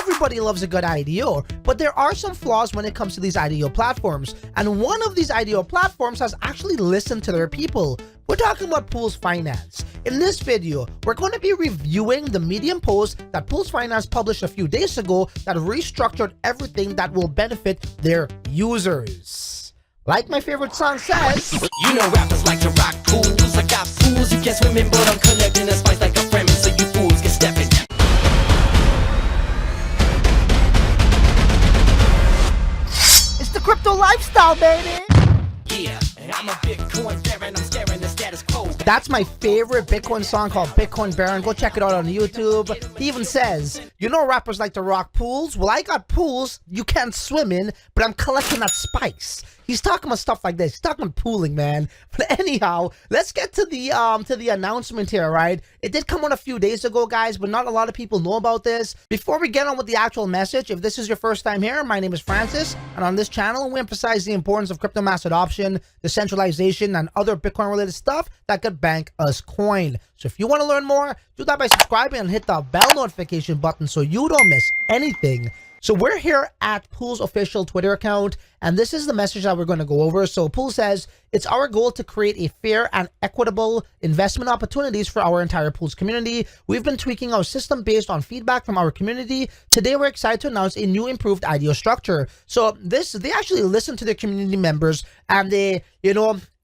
everybody loves a good IDO, but there are some flaws when it comes to these IDO platforms, and one of these IDO platforms has actually listened to their people. We're talking about Poolz Finance. In this video, we're going to be reviewing the Medium post that Poolz Finance published a few days ago that restructured everything that will benefit their users. Like my favorite song says, you know rappers like to rock pools. I got pools, you can't swim in, but I'm collecting a spice like a Fremen, so you fools can step in. it's the crypto lifestyle, baby. Yeah, and I'm a Bitcoin baron, I'm scaring the status quo. That's my favorite Bitcoin song called Bitcoin Baron. Go check it out on YouTube. He even says, you know rappers like to rock pools? Well, I got pools you can't swim in, but I'm collecting that spice. He's talking about stuff like this. He's talking about pooling, man. But anyhow, let's get to the announcement here, right? It did come out a few days ago, guys, but not a lot of people know about this. Before we get on with the actual message, if this is your first time here, my name is Francis, and on this channel, we emphasize the importance of crypto mass adoption, decentralization, and other Bitcoin-related stuff that could bank us coin. So if you want to learn more, do that by subscribing and hit the bell notification button so you don't miss anything. So we're here at Poolz official Twitter account, and this is the message that we're going to go over. So Poolz says, it's our goal to create a fair and equitable investment opportunities for our entire Poolz community. We've been tweaking our system based on feedback from our community. Today, we're excited to announce a new improved IDO structure. So they actually listen to their community members, and they,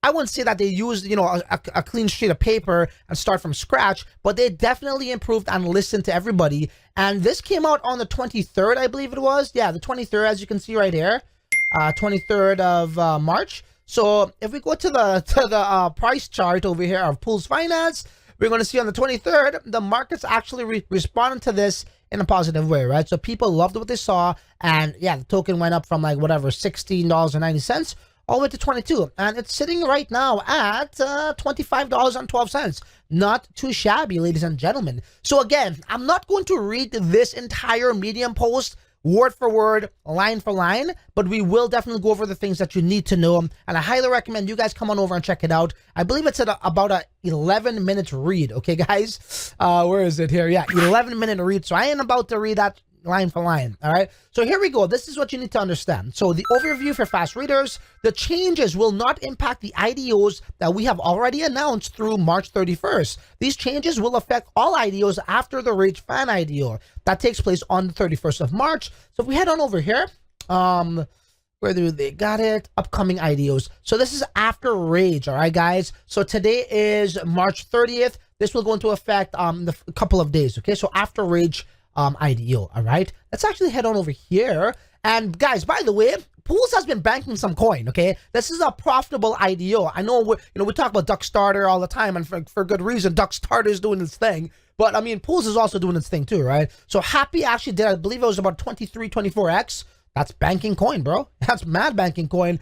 I wouldn't say that they used, a clean sheet of paper and start from scratch, but they definitely improved and listened to everybody. And this came out on the 23rd, I believe it was. Yeah, the 23rd, as you can see right here, 23rd of March. So if we go to the price chart over here of Poolz Finance, we're going to see on the 23rd, the market's actually responding to this in a positive way, right? So people loved what they saw, and yeah, the token went up from like whatever, $16.90 all the way to 22, and it's sitting right now at $25.12. Not too shabby, ladies and gentlemen. So again, I'm not going to read this entire Medium post word for word, line for line, but we will definitely go over the things that you need to know, and I highly recommend you guys come on over and check it out. I believe it's at about a 11-minute read, okay guys? Where is it here? Yeah, 11-minute read, so I ain't about to read that line for line. All right, so here we go. This is what you need to understand. So the overview for fast readers: the changes will not impact the IDOs that we have already announced through March 31st. These changes will affect all IDOs after the Rage Fan IDO that takes place on the 31st of March. So if we head on over here, where do they got it? Upcoming IDOs. So this is after Rage. All right, guys. So today is March 30th. This will go into effect a couple of days. Okay, so after Rage IDO. All right, let's actually head on over here. And guys, by the way, Poolz has been banking some coin. Okay, this is a profitable IDO. I know we talk about Duck Starter all the time, and for good reason. Duck Starter is doing its thing, but I mean, Poolz is also doing its thing too, right? So Happy actually did, I believe it was about 24x. That's banking coin, bro. That's mad banking coin.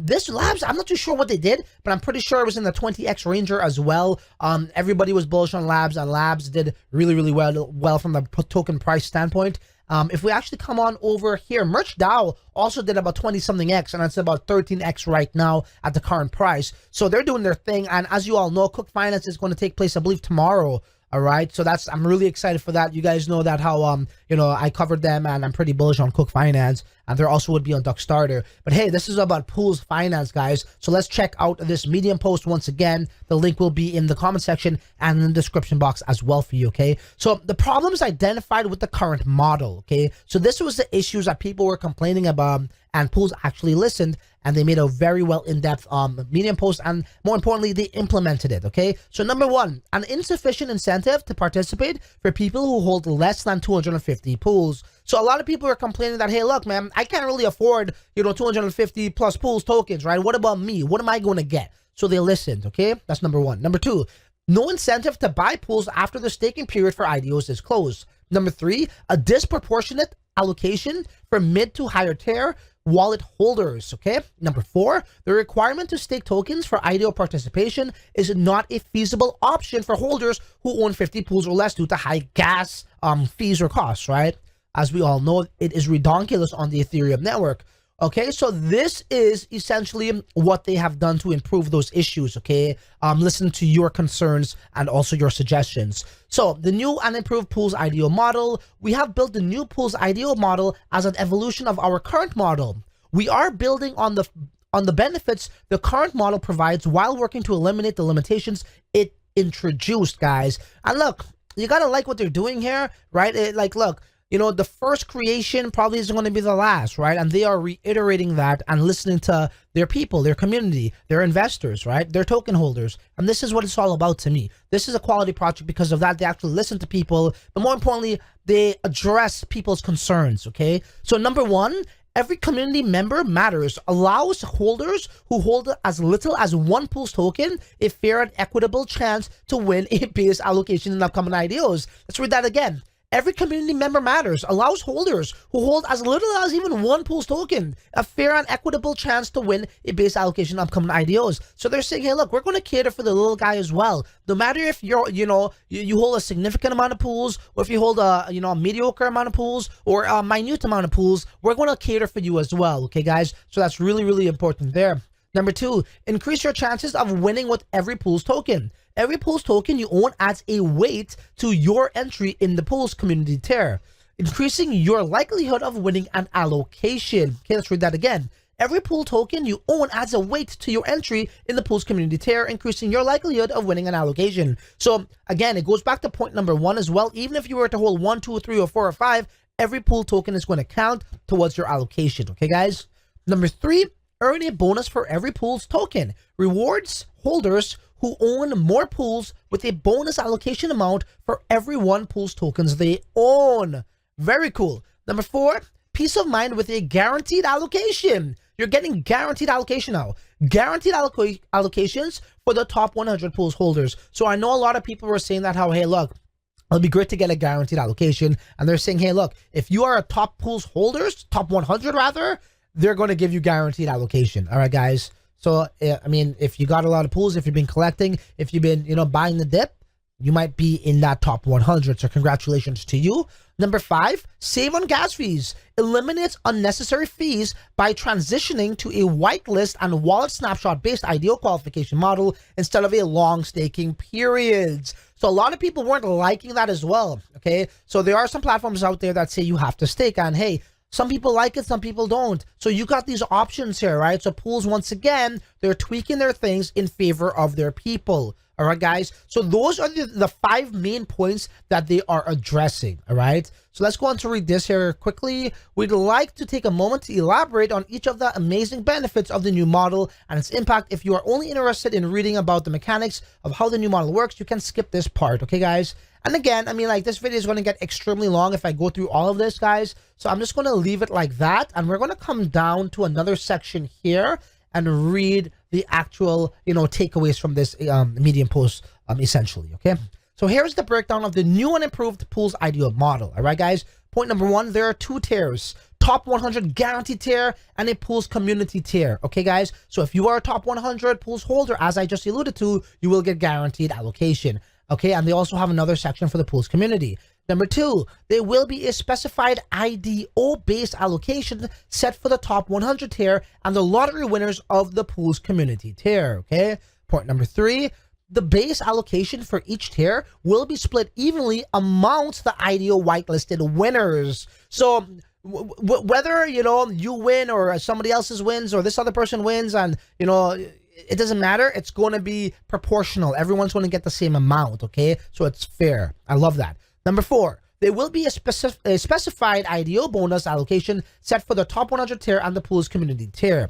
This Labs, I'm not too sure what they did, but I'm pretty sure it was in the 20x ranger as well. Everybody was bullish on Labs, and Labs did really, really well from the token price standpoint. If we actually come on over here, Merch DAO also did about 20-something X, and it's about 13x right now at the current price. So they're doing their thing, and as you all know, Cook Finance is going to take place, I believe, tomorrow. All right, so I'm really excited for that. You guys know that how I covered them, and I'm pretty bullish on Cook Finance, and there also would be on Duck Starter. But hey, this is about Poolz Finance, guys. So let's check out this Medium post once again. The link will be in the comment section and in the description box as well for you. Okay, so the problems identified with the current model. Okay, so this was the issues that people were complaining about, and Poolz actually listened, and they made a very well in-depth Medium post, and more importantly, they implemented it. Okay, so number one, an insufficient incentive to participate for people who hold less than 250 pools. So a lot of people are complaining that, hey, look, man, I can't really afford 250 plus Poolz tokens, right? What about me? What am I going to get? So they listened. Okay, that's number one. Number two, no incentive to buy pools after the staking period for IDOs is closed. Number three, a disproportionate allocation for mid to higher tier wallet holders. Okay, number four, the requirement to stake tokens for IDO participation is not a feasible option for holders who own 50 pools or less due to high gas fees or costs, right? As we all know, it is redonkulous on the Ethereum network. Okay, so this is essentially what they have done to improve those issues. Okay, listen to your concerns and also your suggestions. So the new and improved Poolz IDO model, we have built the new Poolz IDO model as an evolution of our current model. We are building on the benefits the current model provides while working to eliminate the limitations it introduced, guys. And look, you gotta like what they're doing here, right? Look, you know, the first creation probably isn't going to be the last, right? And they are reiterating that and listening to their people, their community, their investors, right? Their token holders. And this is what it's all about to me. This is a quality project because of that. They actually listen to people, but more importantly, they address people's concerns, okay? So number one, every community member matters, allows holders who hold as little as one Poolz token a fair and equitable chance to win a base allocation in upcoming IDOs. Let's read that again. Every community member matters, allows holders who hold as little as even one Poolz token a fair and equitable chance to win a base allocation upcoming IDOs. So they're saying, hey, look, we're going to cater for the little guy as well. No matter if you're, you hold a significant amount of pools, or if you hold a, a mediocre amount of pools, or a minute amount of pools, we're going to cater for you as well. Okay, guys? So that's really, really important there. Number two, increase your chances of winning with every Poolz token. Every Poolz token you own adds a weight to your entry in the Poolz community tier, increasing your likelihood of winning an allocation. Okay, let's read that again. Every Poolz token you own adds a weight to your entry in the Poolz community tier, increasing your likelihood of winning an allocation. So again, it goes back to point number one as well. Even if you were to hold 1, 2, 3, or 4, or 5, every Poolz token is going to count towards your allocation. Okay, guys? Number three, earn a bonus for every Poolz token. Rewards holders who own more pools with a bonus allocation amount for every one Poolz tokens they own. Very cool. Number four, peace of mind with a guaranteed allocation. You're getting guaranteed allocation now. Guaranteed allocations for the top 100 Poolz holders. So I know a lot of people were saying that, how, hey, look, it'll be great to get a guaranteed allocation. And they're saying, hey, look, if you are a top Poolz holders, top 100 rather, they're going to give you guaranteed allocation. All right, guys. So, I mean, if you got a lot of pools, if you've been collecting, if you've been, buying the dip, you might be in that top 100. So congratulations to you. Number five, save on gas fees. Eliminates unnecessary fees by transitioning to a whitelist and wallet snapshot based IDO qualification model instead of a long staking periods. So a lot of people weren't liking that as well. Okay. So there are some platforms out there that say you have to stake, and hey, some people like it, some people don't. So you got these options here, right? So Poolz, once again, they're tweaking their things in favor of their people. All right, guys? So those are the 5 main points that they are addressing, all right? So let's go on to read this here quickly. We'd like to take a moment to elaborate on each of the amazing benefits of the new model and its impact. If you are only interested in reading about the mechanics of how the new model works, you can skip this part, okay, guys? And again, I mean, like, this video is going to get extremely long if I go through all of this, guys. So I'm just going to leave it like that. And we're going to come down to another section here and read the actual, takeaways from this Medium post, essentially, okay? So here's the breakdown of the new and improved Poolz IDO model, all right, guys? Point number one, there are 2 tiers. Top 100 guaranteed tier and a Poolz community tier, okay, guys? So if you are a top 100 Poolz holder, as I just alluded to, you will get guaranteed allocation. Okay, and they also have another section for the Poolz community. Number 2, there will be a specified IDO-based allocation set for the top 100 tier and the lottery winners of the Poolz community tier, okay? Point number 3, the base allocation for each tier will be split evenly amongst the IDO whitelisted winners. So whether, you win or somebody else's wins or this other person wins and, it doesn't matter. It's going to be proportional. Everyone's going to get the same amount, okay? So it's fair. I love that. Number 4, there will be a specified IDO bonus allocation set for the top 100 tier and the Poolz community tier,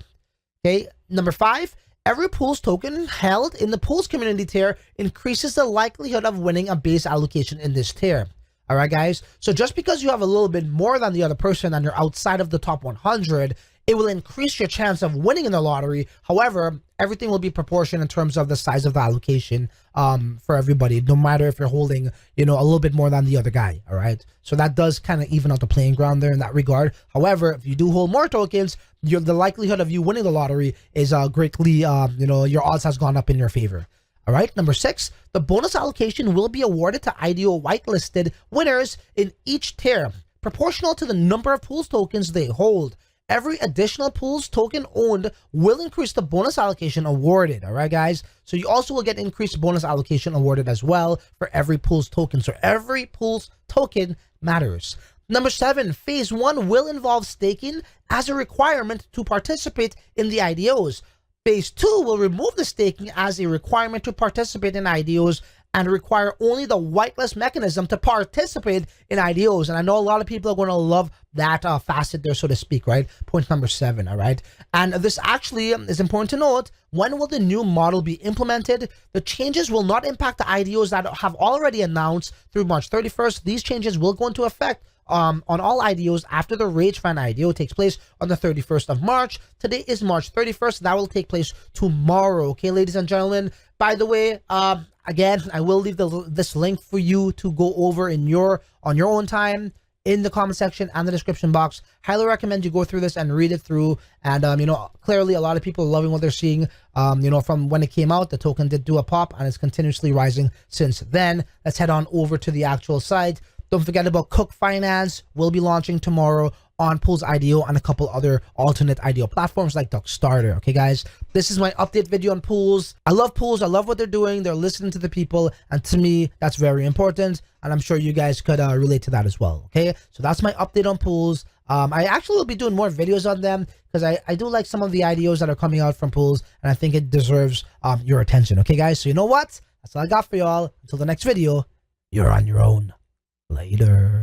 okay? Number 5, every Poolz token held in the Poolz community tier increases the likelihood of winning a base allocation in this tier. All right, guys? So just because you have a little bit more than the other person and you're outside of the top 100, it will increase your chance of winning in the lottery. However, everything will be proportion in terms of the size of the allocation for everybody, no matter if you're holding, a little bit more than the other guy, all right? So that does kind of even out the playing ground there in that regard. However, if you do hold more tokens, the likelihood of you winning the lottery is greatly, your odds has gone up in your favor. All right, number 6, the bonus allocation will be awarded to IDO whitelisted winners in each tier, proportional to the number of Poolz tokens they hold. Every additional Poolz token owned will increase the bonus allocation awarded. All right, guys. So you also will get increased bonus allocation awarded as well for every Poolz token. So every Poolz token matters. Number 7, phase 1 will involve staking as a requirement to participate in the IDOs. Phase 2 will remove the staking as a requirement to participate in IDOs and require only the whitelist mechanism to participate in IDOs. And I know a lot of people are going to love that facet there, so to speak, right? Point number 7, all right? And this actually is important to note. When will the new model be implemented? The changes will not impact the IDOs that have already announced through March 31st. These changes will go into effect on all IDOs after the Rage Fan IDO takes place on the 31st of March. Today is March 31st. That will take place tomorrow. Okay, ladies and gentlemen. By the way, again, I will leave this link for you to go over on your own time in the comment section and the description box. Highly recommend you go through this and read it through. And clearly a lot of people are loving what they're seeing. From when it came out, the token did do a pop and it's continuously rising since then. Let's head on over to the actual site. Don't forget about Poolz Finance. Will be launching tomorrow on Poolz IDO and a couple other alternate IDO platforms like Starter. Okay, guys, this is my update video on Poolz. I love Poolz. I love what they're doing. They're listening to the people, and to me, that's very important. And I'm sure you guys could relate to that as well. Okay, so that's my update on Poolz. I actually will be doing more videos on them because I do like some of the IDOs that are coming out from Poolz, and I think it deserves your attention. Okay, guys, so you know what? That's all I got for y'all. Until the next video, you're on your own. Later.